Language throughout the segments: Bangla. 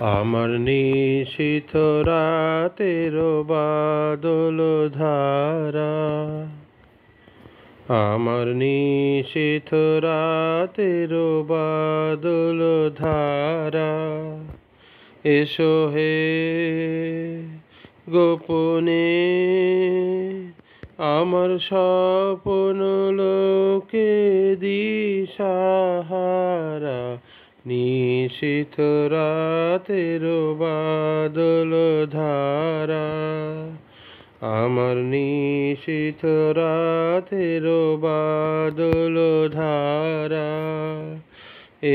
আমার নিশীথ রাতের বাদল ধারা, আমার নিশীথ রাতের বাদল ধারা, এসো হে গোপনে আমার স্বপ্ন লোকে দিশাহারা। নিশীথ রাতের বাদল ধারা, আমার নিশীথ রাতের বাদল ধারা,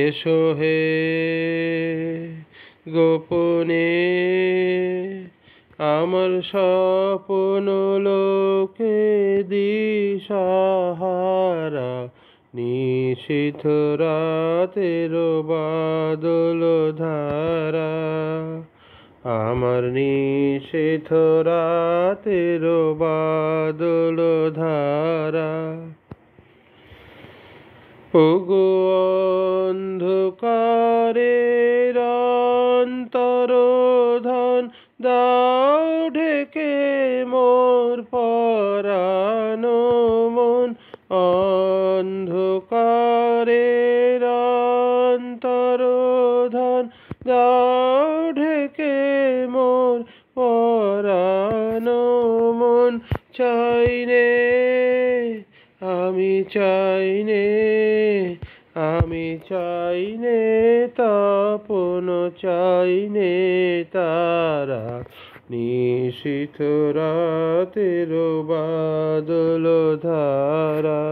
এসো হে গোপনে আমার স্বপ্ন লোকে দিশাহারা। নিশীথ রাতের বাদল ধারা, আমার নিশীথ রাতের বাদল ধারা। ওগো অন্ধকারের অন্তরোধন দাও ঢেকে মোর পরানো মন। অন্ধকারের অন্তরোধন দাও ঢেকে মোর পরানো মন। চাইনে আমি চাইনে, আমি চাইনে তপন চাইনে তারা। নিশীথ রাতের বাদল ধারা,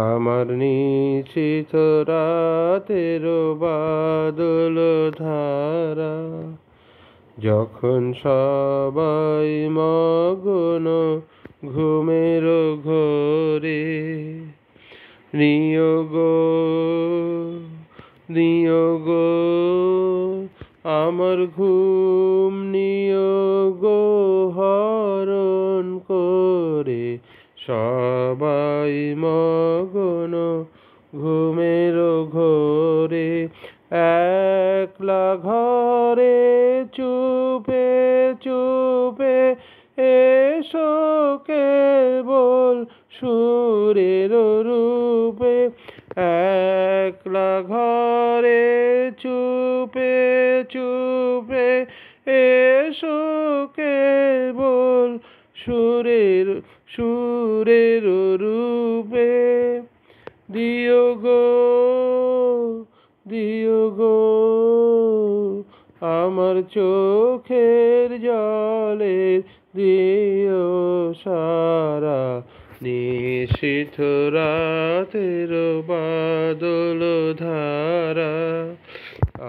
আমার নিশীথ রাতের বাদল ধারা। যখন সবাই মগ্ন ঘুমের ঘোরে, নিয়োগ নিয়োগ আমার ঘুম নিয়োগ হরণ করে। সবাই মগ্ন ঘুমের ঘোরে, একলা ঘরে চুপে চুপে এসো কেবল সুরের রূপে। একলা ঘরে চুপে চুপে এসো কেবল সুরের সুরের রূপে। দিও গো দিও গো আমার চোখের জলে দিও সারা। নিশীথ রাতের বাদল ধারা,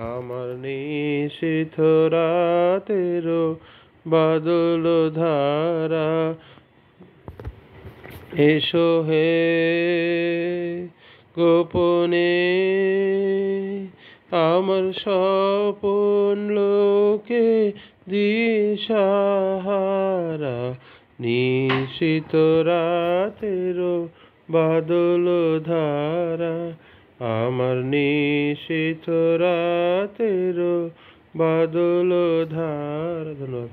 আমার নিশীথ রাতের বাদল ধারা। এসো হে গোপনে আমার স্বপন লোকে দিশাহারা। নিশীথ রাতের বাদল ধারা, আমার নিশীথ রাতের বাদল ধারা। ধন্যবাদ।